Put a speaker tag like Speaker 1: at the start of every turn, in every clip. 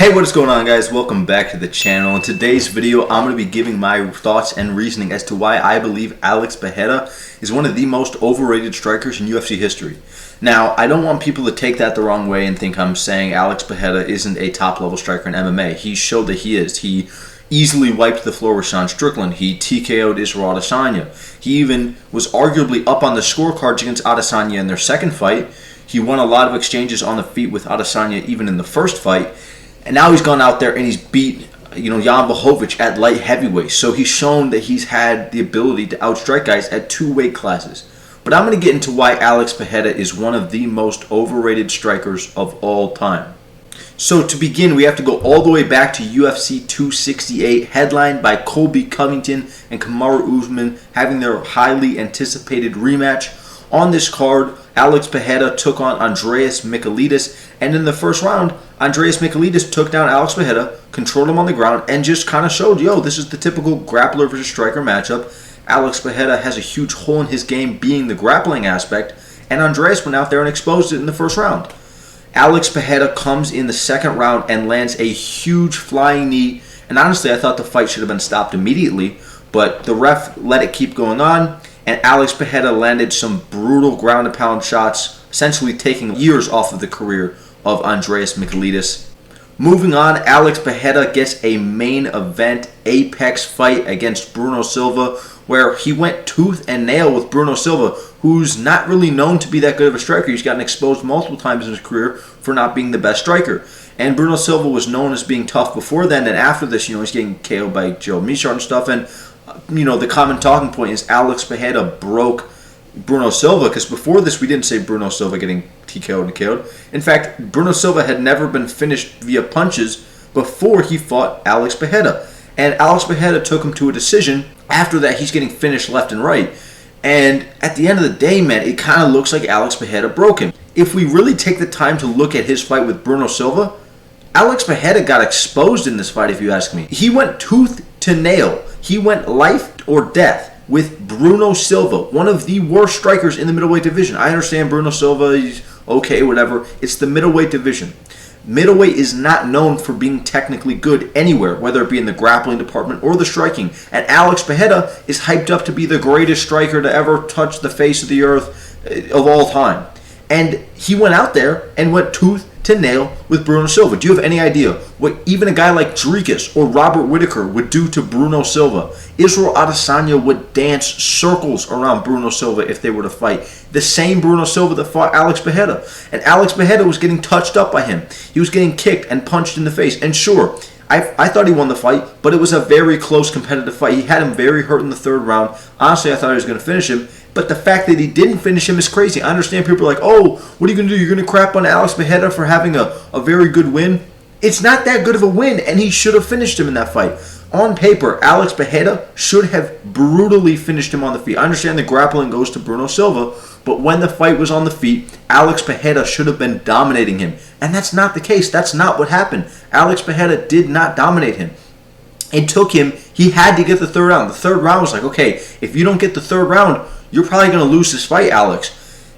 Speaker 1: Hey, what is going on, guys? Welcome back to the channel. In today's video, I'm going to be giving my thoughts and reasoning as to why I believe Alex Pereira is one of the most overrated strikers in UFC history. Now, I don't want people to take that the wrong way and think I'm saying Alex Pereira isn't a top-level striker in MMA. He showed that he is. He easily wiped the floor with Sean Strickland. He TKO'd Israel Adesanya. He even was arguably up on the scorecards against Adesanya in their second fight. He won a lot of exchanges on the feet with Adesanya even in the first fight. And now he's gone out there and he's beat, Jan Blachowicz at light heavyweight. So he's shown that he's had the ability to outstrike guys at two weight classes. But I'm going to get into why Alex Pereira is one of the most overrated strikers of all time. So to begin, we have to go all the way back to UFC 268, headlined by Colby Covington and Kamaru Usman having their highly anticipated rematch. On this card, Alex Pereira took on Andreas Michailidis, and in the first round, Andreas Michailidis took down Alex Pereira, controlled him on the ground, and just kind of showed, this is the typical grappler versus striker matchup. Alex Pereira has a huge hole in his game being the grappling aspect, and Andreas went out there and exposed it in the first round. Alex Pereira comes in the second round and lands a huge flying knee, and honestly, I thought the fight should have been stopped immediately, but the ref let it keep going on, and Alex Pereira landed some brutal ground and pound shots, essentially taking years off of the career of Andreas Michailidis. Moving on, Alex Pereira gets a main event apex fight against Bruno Silva, where he went tooth and nail with Bruno Silva, who's not really known to be that good of a striker. He's gotten exposed multiple times in his career for not being the best striker. And Bruno Silva was known as being tough before then, and after this, he's getting KO'd by Joe Michard and stuff, and the common talking point is Alex Pereira broke Bruno Silva, because before this we didn't say Bruno Silva getting TKO'd and KO'd. In fact, Bruno Silva had never been finished via punches before he fought Alex Pereira. And Alex Pereira took him to a decision. After that, he's getting finished left and right. And at the end of the day, man, it kind of looks like Alex Pereira broke him. If we really take the time to look at his fight with Bruno Silva, Alex Pereira got exposed in this fight, if you ask me. He went tooth to nail. He went life or death with Bruno Silva, one of the worst strikers in the middleweight division. I understand Bruno Silva, he's okay, whatever. It's the middleweight division. Middleweight is not known for being technically good anywhere, whether it be in the grappling department or the striking. And Alex Pereira is hyped up to be the greatest striker to ever touch the face of the earth of all time. And he went out there and went tooth to nail with Bruno Silva. Do you have any idea what even a guy like Dricus or Robert Whittaker would do to Bruno Silva? Israel Adesanya would dance circles around Bruno Silva if they were to fight. The same Bruno Silva that fought Alex Pereira. And Alex Pereira was getting touched up by him. He was getting kicked and punched in the face. And sure, I thought he won the fight, but it was a very close competitive fight. He had him very hurt in the third round. Honestly, I thought he was going to finish him. But the fact that he didn't finish him is crazy. I understand people are like, oh, what are you going to do? You're going to crap on Alex Pereira for having a very good win? It's not that good of a win, and he should have finished him in that fight. On paper, Alex Pereira should have brutally finished him on the feet. I understand the grappling goes to Bruno Silva, but when the fight was on the feet, Alex Pereira should have been dominating him. And that's not the case. That's not what happened. Alex Pereira did not dominate him. It took him, he had to get the third round. The third round was like, okay, if you don't get the third round, you're probably going to lose this fight, Alex.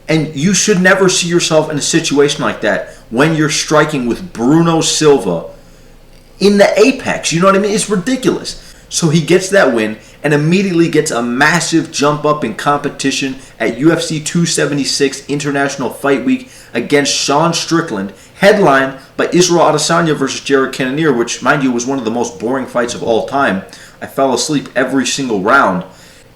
Speaker 1: And you should never see yourself in a situation like that when you're striking with Bruno Silva in the apex. You know what I mean? It's ridiculous. So he gets that win and immediately gets a massive jump up in competition at UFC 276 International Fight Week against Sean Strickland, headlined by Israel Adesanya versus Jared Cannonier, which, mind you, was one of the most boring fights of all time. I fell asleep every single round.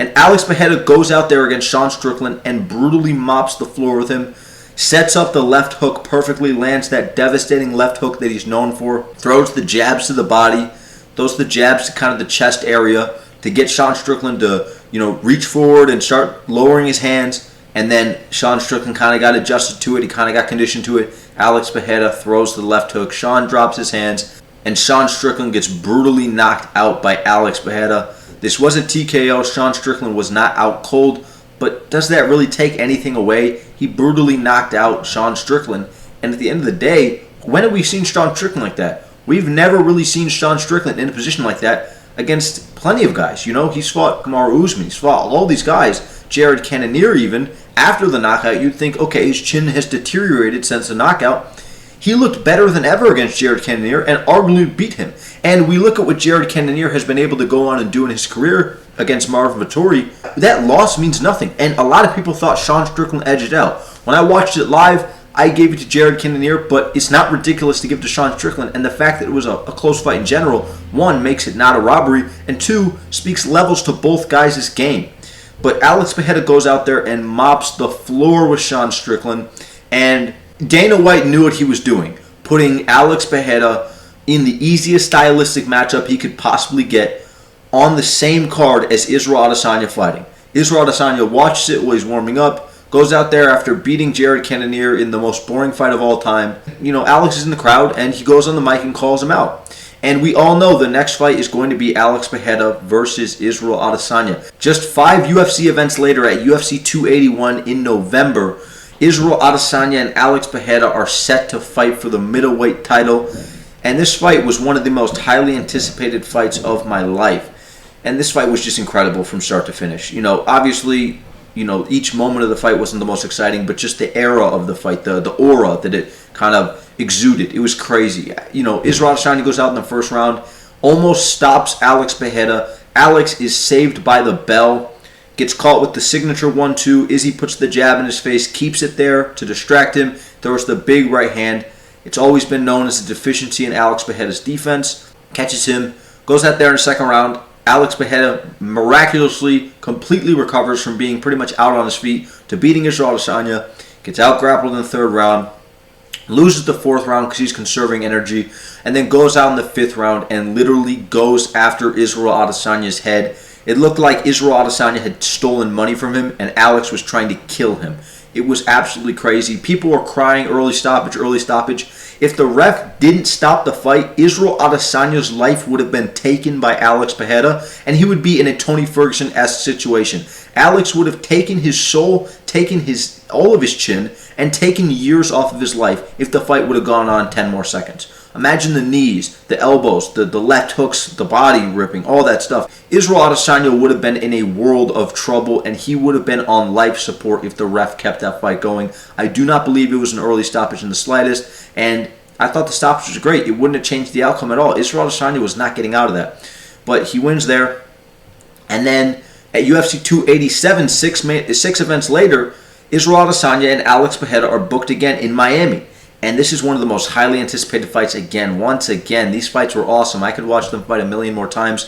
Speaker 1: And Alex Pereira goes out there against Sean Strickland and brutally mops the floor with him, sets up the left hook perfectly, lands that devastating left hook that he's known for, throws the jabs to the body, throws the jabs to kind of the chest area to get Sean Strickland to, reach forward and start lowering his hands. And then Sean Strickland kind of got adjusted to it. He kind of got conditioned to it. Alex Pereira throws the left hook. Sean drops his hands, and Sean Strickland gets brutally knocked out by Alex Pereira. This wasn't TKO. Sean Strickland was not out cold, but does that really take anything away? He brutally knocked out Sean Strickland, and at the end of the day, when have we seen Sean Strickland like that? We've never really seen Sean Strickland in a position like that against plenty of guys. He's fought Kamaru Usman, he's fought all these guys, Jared Cannonier even. After the knockout, you'd think, okay, his chin has deteriorated since the knockout. He looked better than ever against Jared Cannonier and arguably beat him. And we look at what Jared Cannonier has been able to go on and do in his career against Marvin Vettori. That loss means nothing. And a lot of people thought Sean Strickland edged it out. When I watched it live, I gave it to Jared Cannonier, but it's not ridiculous to give it to Sean Strickland. And the fact that it was a close fight in general, one, makes it not a robbery, and two, speaks levels to both guys' game. But Alex Pereira goes out there and mops the floor with Sean Strickland, and Dana White knew what he was doing, putting Alex Pereira in the easiest stylistic matchup he could possibly get on the same card as Israel Adesanya fighting. Israel Adesanya watches it while he's warming up, goes out there after beating Jared Cannonier in the most boring fight of all time. You know, Alex is in the crowd, and he goes on the mic and calls him out. And we all know the next fight is going to be Alex Pereira versus Israel Adesanya. Just 5 UFC events later at UFC 281 in November, Israel Adesanya and Alex Pereira are set to fight for the middleweight title. And this fight was one of the most highly anticipated fights of my life. And this fight was just incredible from start to finish. You know, obviously, you know, each moment of the fight wasn't the most exciting, but just the era of the fight, the aura that it kind of exuded. It was crazy. You know, Israel Adesanya goes out in the first round, almost stops Alex Pereira. Alex is saved by the bell, gets caught with the signature 1-2. Izzy puts the jab in his face, keeps it there to distract him, throws the big right hand. It's always been known as a deficiency in Alex Pereira's defense. Catches him, goes out there in the second round. Alex Pereira miraculously, completely recovers from being pretty much out on his feet to beating Israel Adesanya. Gets out-grappled in the third round. Loses the fourth round because he's conserving energy. And then goes out in the fifth round and literally goes after Israel Adesanya's head. It looked like Israel Adesanya had stolen money from him and Alex was trying to kill him. It was absolutely crazy. People were crying, early stoppage, early stoppage. If the ref didn't stop the fight, Israel Adesanya's life would have been taken by Alex Pereira, and he would be in a Tony Ferguson-esque situation. Alex would have taken his soul, taken all of his chin, and taken years off of his life if the fight would have gone on 10 more seconds. Imagine the knees, the elbows, the left hooks, the body ripping, all that stuff. Israel Adesanya would have been in a world of trouble, and he would have been on life support if the ref kept that fight going. I do not believe it was an early stoppage in the slightest, and I thought the stoppage was great. It wouldn't have changed the outcome at all. Israel Adesanya was not getting out of that. But he wins there. And then at UFC 287, six events later, Israel Adesanya and Alex Pereira are booked again in Miami. And this is one of the most highly anticipated fights again. Once again, these fights were awesome. I could watch them fight a million more times.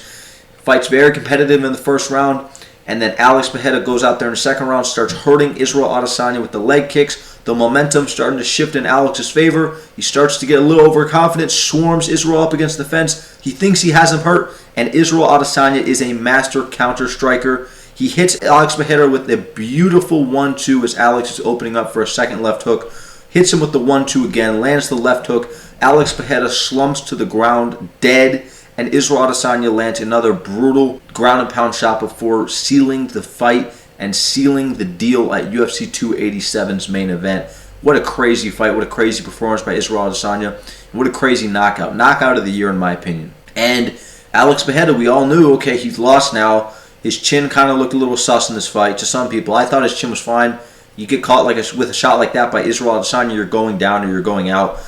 Speaker 1: Fights very competitive in the first round. And then Alex Pereira goes out there in the second round, starts hurting Israel Adesanya with the leg kicks. The momentum starting to shift in Alex's favor. He starts to get a little overconfident, swarms Israel up against the fence. He thinks he has him hurt, and Israel Adesanya is a master counter striker. He hits Alex Pereira with a beautiful 1-2 as Alex is opening up for a second left hook. Hits him with the 1-2 again, lands the left hook. Alex Pereira slumps to the ground, dead, and Israel Adesanya lands another brutal ground and pound shot before sealing the fight and sealing the deal at UFC 287's main event. What a crazy fight, what a crazy performance by Israel Adesanya, and what a crazy knockout. Knockout of the year in my opinion. And Alex Pereira, we all knew, okay, he's lost now. His chin kind of looked a little sus in this fight to some people. I thought his chin was fine. You get caught with a shot like that by Israel Adesanya, you're going down or you're going out.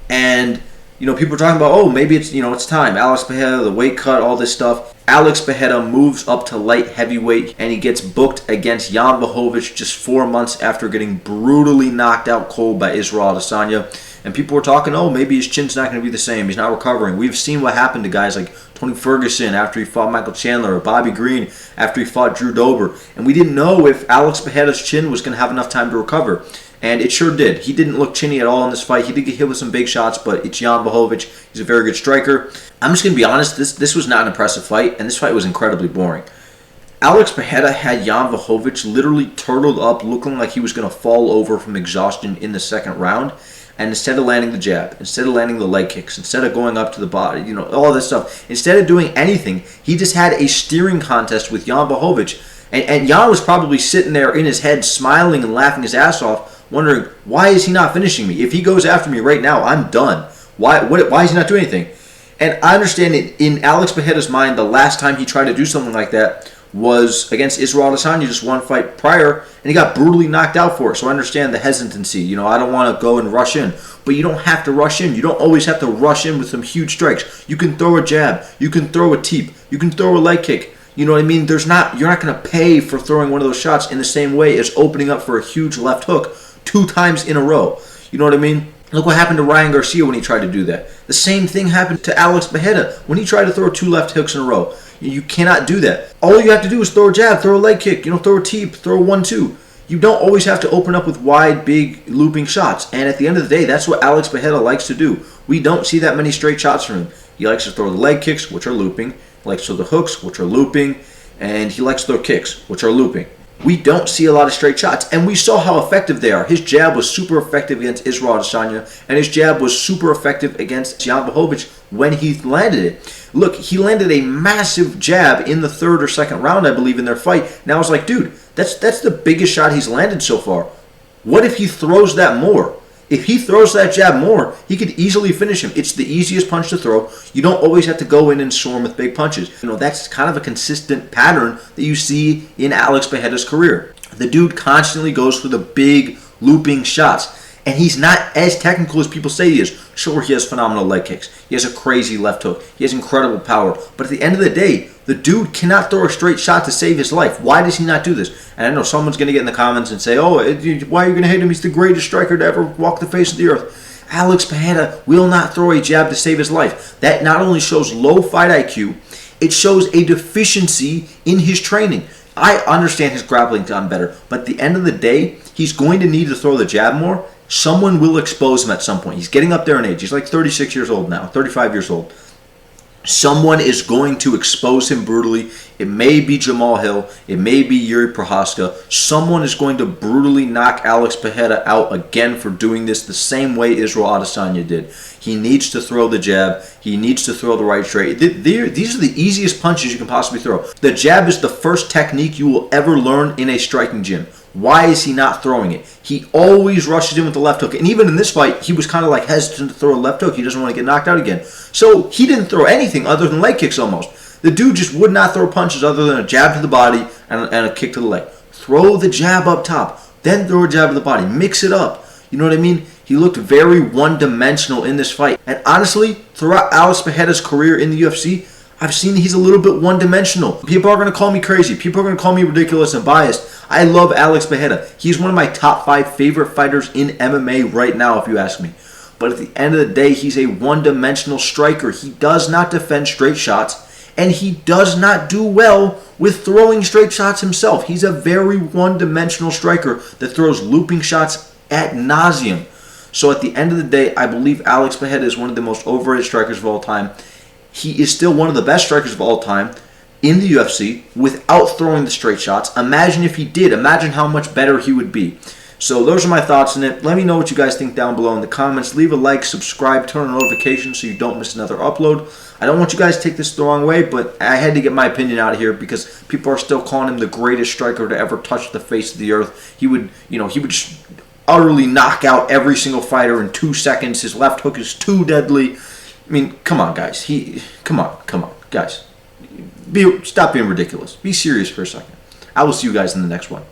Speaker 1: And you know, people are talking about, oh, maybe it's, you know, it's time. Alex Pereira, the weight cut, all this stuff. Alex Pereira moves up to light heavyweight, and he gets booked against Jan Blachowicz just 4 months after getting brutally knocked out cold by Israel Adesanya. And people were talking, oh, maybe his chin's not going to be the same. He's not recovering. We've seen what happened to guys like Tony Ferguson after he fought Michael Chandler, or Bobby Green after he fought Drew Dober. And we didn't know if Alex Pereira's chin was going to have enough time to recover. And it sure did. He didn't look chinny at all in this fight. He did get hit with some big shots, but it's Jan Blachowicz. He's a very good striker. I'm just going to be honest. This was not an impressive fight, and this fight was incredibly boring. Alex Pereira had Jan Blachowicz literally turtled up, looking like he was going to fall over from exhaustion in the second round. And instead of landing the jab, instead of landing the leg kicks, instead of going up to the body, you know, all this stuff, instead of doing anything, he just had a steering contest with Jan Blachowicz. And Jan was probably sitting there in his head, smiling and laughing his ass off, wondering, why is he not finishing me? If he goes after me right now, I'm done. Why is he not doing anything? And I understand it, in Alex Pereira's mind, the last time he tried to do something like that was against Israel Adesanya just one fight prior, and he got brutally knocked out for it. So I understand the hesitancy. You know, I don't want to go and rush in, but you don't have to rush in. You don't always have to rush in with some huge strikes. You can throw a jab, you can throw a teep, you can throw a leg kick. You know what I mean? You're not going to pay for throwing one of those shots in the same way as opening up for a huge left hook 2 times in a row. You know what I mean? Look what happened to Ryan Garcia when he tried to do that. The same thing happened to Alex Pereira when he tried to throw 2 left hooks in a row. You cannot do that. All you have to do is throw a jab, throw a leg kick, throw a teep, throw a 1-2. You don't always have to open up with wide, big, looping shots. And at the end of the day, that's what Alex Pereira likes to do. We don't see that many straight shots from him. He likes to throw the leg kicks, which are looping. He likes to throw the hooks, which are looping. And he likes to throw kicks, which are looping. We don't see a lot of straight shots, and we saw how effective they are. His jab was super effective against Israel Adesanya, and his jab was super effective against Jan Blachowicz when he landed it. Look, he landed a massive jab in the 3rd or 2nd round, I believe, in their fight. Now I was like, dude, that's the biggest shot he's landed so far. What if he throws that more? If he throws that jab more, he could easily finish him. It's the easiest punch to throw. You don't always have to go in and swarm with big punches. That's kind of a consistent pattern that you see in Alex Pereira's career. The dude constantly goes for the big looping shots. And he's not as technical as people say he is. Sure, he has phenomenal leg kicks. He has a crazy left hook. He has incredible power. But at the end of the day, the dude cannot throw a straight shot to save his life. Why does he not do this? And I know someone's going to get in the comments and say, oh, why are you going to hate him? He's the greatest striker to ever walk the face of the earth. Alex Pereira will not throw a jab to save his life. That not only shows low fight IQ, it shows a deficiency in his training. I understand his grappling's gotten better, but at the end of the day, he's going to need to throw the jab more. Someone will expose him at some point. He's getting up there in age. He's like 36 years old now, 35 years old. Someone is going to expose him brutally. It may be Jamal Hill. It may be Yuri Prohaska. Someone is going to brutally knock Alex Pereira out again for doing this the same way Israel Adesanya did. He needs to throw the jab. He needs to throw the right straight. These are the easiest punches you can possibly throw. The jab is the first technique you will ever learn in a striking gym. Why is he not throwing it? He always rushes in with the left hook. And even in this fight, he was kind of like hesitant to throw a left hook. He doesn't want to get knocked out again. So he didn't throw anything other than leg kicks almost. The dude just would not throw punches other than a jab to the body and a kick to the leg. Throw the jab up top, then throw a jab to the body. Mix it up. You know what I mean? He looked very one-dimensional in this fight. And honestly, throughout Alex Pereira's career in the UFC, I've seen he's a little bit one-dimensional. People are going to call me crazy. People are going to call me ridiculous and biased. I love Alex Pereira. He's one of my top 5 favorite fighters in MMA right now, if you ask me. But at the end of the day, he's a one-dimensional striker. He does not defend straight shots, and he does not do well with throwing straight shots himself. He's a very one-dimensional striker that throws looping shots ad nauseum. So at the end of the day, I believe Alex Pereira is one of the most overrated strikers of all time. He is still one of the best strikers of all time in the UFC without throwing the straight shots. Imagine if he did. Imagine how much better he would be. So those are my thoughts on it. Let me know what you guys think down below in the comments. Leave a like, subscribe, turn on notifications so you don't miss another upload. I don't want you guys to take this the wrong way, but I had to get my opinion out here because people are still calling him the greatest striker to ever touch the face of the earth. He would just utterly knock out every single fighter in 2 seconds. His left hook is too deadly. I mean, come on, guys. Come on, guys. Stop being ridiculous. Be serious for a second. I will see you guys in the next one.